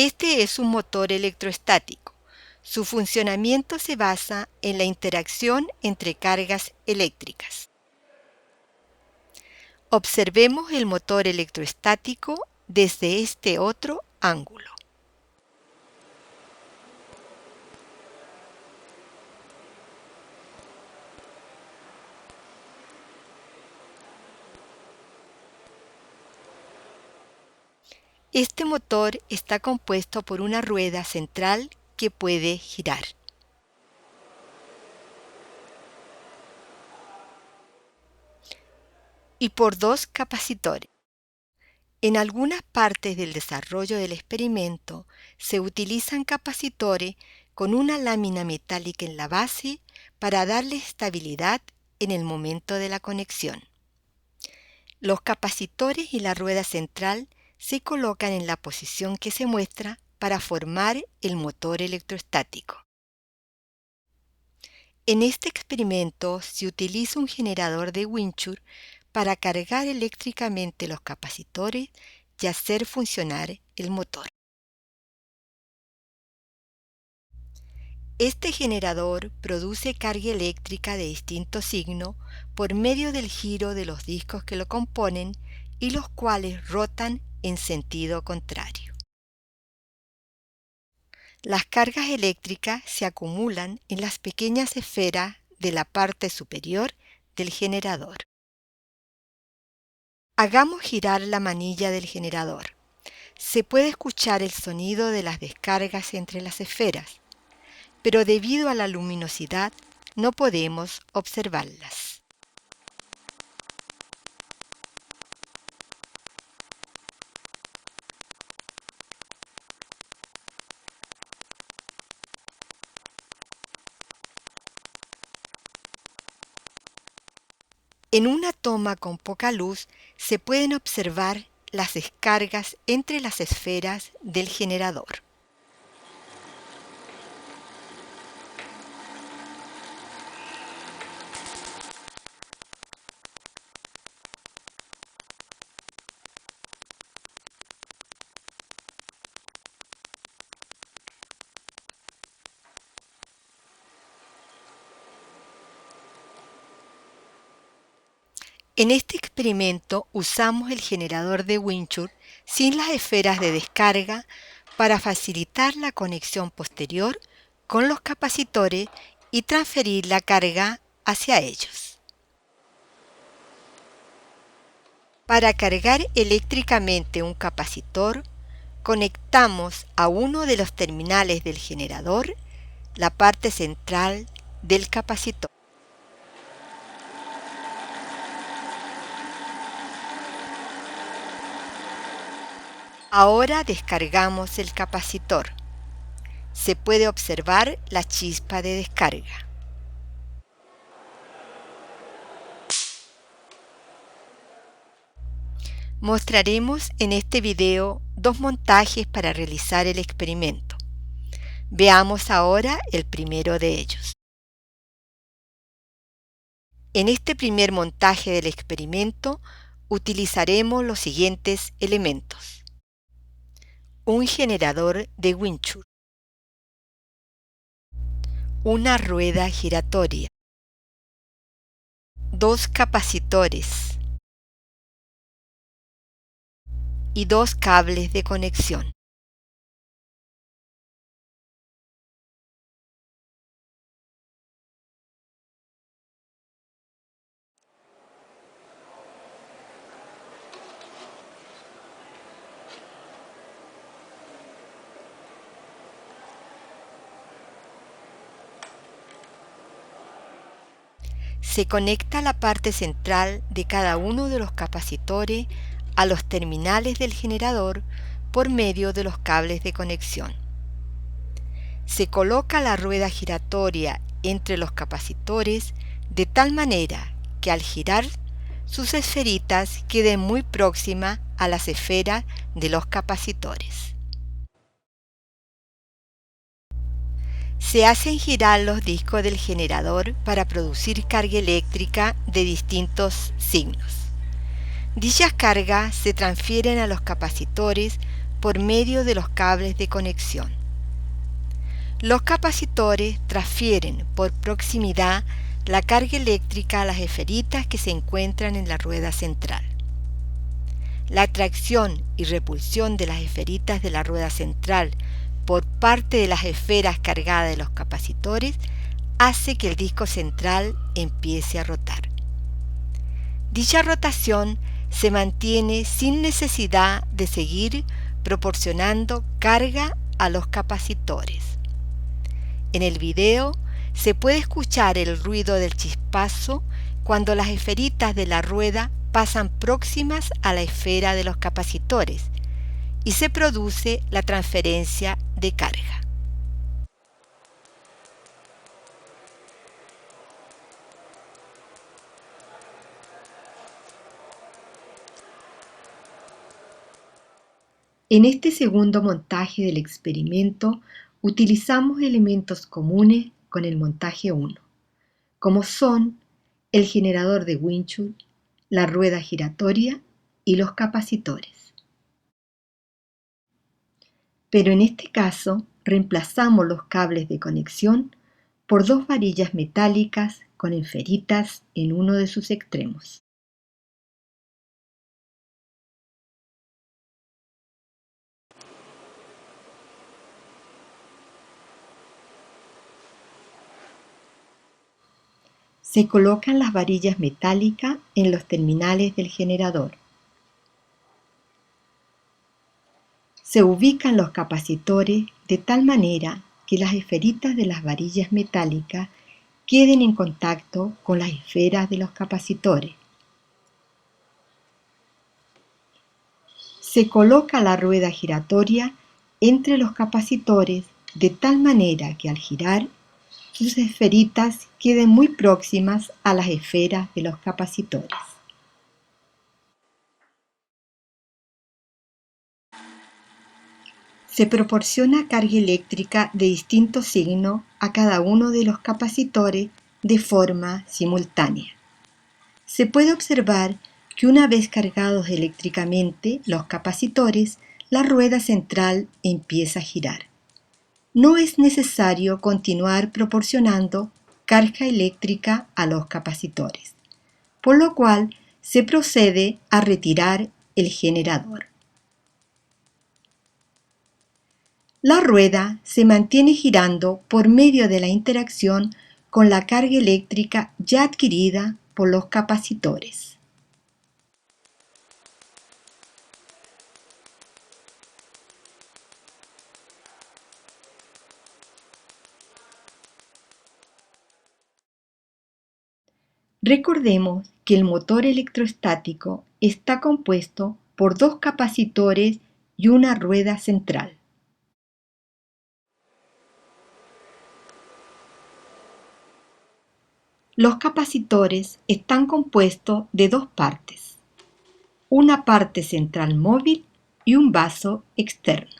Este es un motor electrostático. Su funcionamiento se basa en la interacción entre cargas eléctricas. Observemos el motor electrostático desde este otro ángulo. Este motor está compuesto por una rueda central que puede girar. Y por dos capacitores. En algunas partes del desarrollo del experimento se utilizan capacitores con una lámina metálica en la base para darle estabilidad en el momento de la conexión. Los capacitores y la rueda central se colocan en la posición que se muestra para formar el motor electrostático. En este experimento se utiliza un generador de Windsurr para cargar eléctricamente los capacitores y hacer funcionar el motor. Este generador produce carga eléctrica de distinto signo por medio del giro de los discos que lo componen y los cuales rotan en sentido contrario. Las cargas eléctricas se acumulan en las pequeñas esferas de la parte superior del generador. Hagamos girar la manilla del generador. Se puede escuchar el sonido de las descargas entre las esferas, pero debido a la luminosidad no podemos observarlas. En una toma con poca luz se pueden observar las descargas entre las esferas del generador. En este experimento usamos el generador de Windsurr sin las esferas de descarga para facilitar la conexión posterior con los capacitores y transferir la carga hacia ellos. Para cargar eléctricamente un capacitor, conectamos a uno de los terminales del generador la parte central del capacitor. Ahora descargamos el capacitor. Se puede observar la chispa de descarga. Mostraremos en este video dos montajes para realizar el experimento. Veamos ahora el primero de ellos. En este primer montaje del experimento utilizaremos los siguientes elementos. Un generador de Windsurr, una rueda giratoria, dos capacitores y dos cables de conexión. Se conecta la parte central de cada uno de los capacitores a los terminales del generador por medio de los cables de conexión. Se coloca la rueda giratoria entre los capacitores de tal manera que al girar sus esferitas queden muy próximas a las esferas de los capacitores. Se hacen girar los discos del generador para producir carga eléctrica de distintos signos. Dichas cargas se transfieren a los capacitores por medio de los cables de conexión. Los capacitores transfieren por proximidad la carga eléctrica a las esferitas que se encuentran en la rueda central. La atracción y repulsión de las esferitas de la rueda central por parte de las esferas cargadas de los capacitores hace que el disco central empiece a rotar. Dicha rotación se mantiene sin necesidad de seguir proporcionando carga a los capacitores. En el video se puede escuchar el ruido del chispazo cuando las esferitas de la rueda pasan próximas a la esfera de los capacitores y se produce la transferencia de carga. En este segundo montaje del experimento utilizamos elementos comunes con el montaje 1, como son el generador de Winchell, la rueda giratoria y los capacitores. Pero en este caso reemplazamos los cables de conexión por dos varillas metálicas con esferitas en uno de sus extremos. Se colocan las varillas metálicas en los terminales del generador. Se ubican los capacitores de tal manera que las esferitas de las varillas metálicas queden en contacto con las esferas de los capacitores. Se coloca la rueda giratoria entre los capacitores de tal manera que al girar sus esferitas queden muy próximas a las esferas de los capacitores. Se proporciona carga eléctrica de distinto signo a cada uno de los capacitores de forma simultánea. Se puede observar que una vez cargados eléctricamente los capacitores, la rueda central empieza a girar. No es necesario continuar proporcionando carga eléctrica a los capacitores, por lo cual se procede a retirar el generador. La rueda se mantiene girando por medio de la interacción con la carga eléctrica ya adquirida por los capacitores. Recordemos que el motor electrostático está compuesto por dos capacitores y una rueda central. Los capacitores están compuestos de dos partes, una parte central móvil y un vaso externo.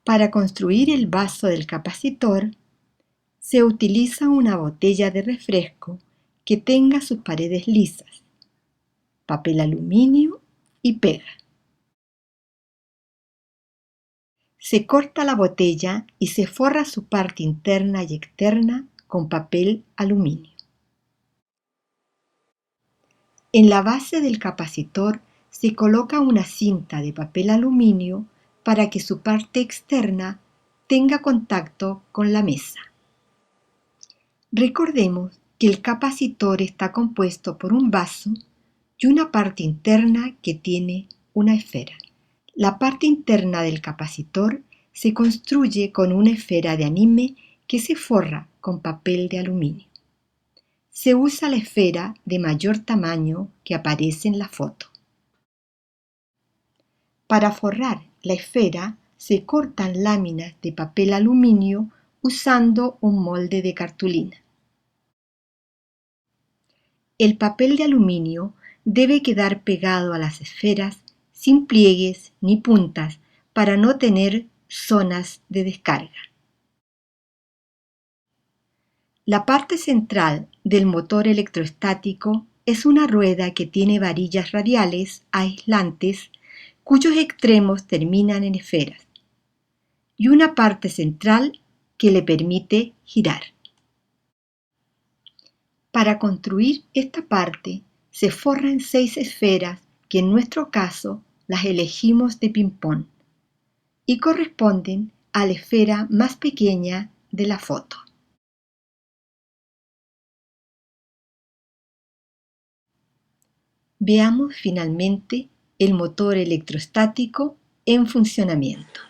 Para construir el vaso del capacitor, se utiliza una botella de refresco que tenga sus paredes lisas, papel aluminio y pega. Se corta la botella y se forra su parte interna y externa con papel aluminio. En la base del capacitor se coloca una cinta de papel aluminio para que su parte externa tenga contacto con la mesa. Recordemos que el capacitor está compuesto por un vaso y una parte interna que tiene una esfera. La parte interna del capacitor se construye con una esfera de anime que se forra con papel de aluminio. Se usa la esfera de mayor tamaño que aparece en la foto. Para forrar la esfera se cortan láminas de papel aluminio usando un molde de cartulina. El papel de aluminio debe quedar pegado a las esferas sin pliegues ni puntas para no tener zonas de descarga. La parte central del motor electrostático es una rueda que tiene varillas radiales aislantes cuyos extremos terminan en esferas y una parte central que le permite girar. Para construir esta parte se forran 6 esferas que en nuestro caso las elegimos de ping-pong y corresponden a la esfera más pequeña de la foto. Veamos finalmente el motor electrostático en funcionamiento.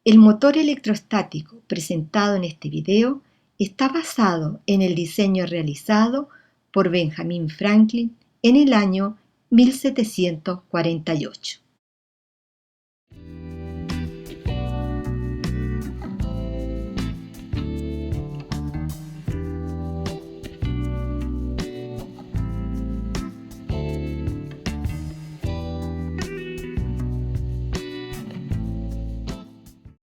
El motor electrostático presentado en este video está basado en el diseño realizado por Benjamin Franklin en el año 1748.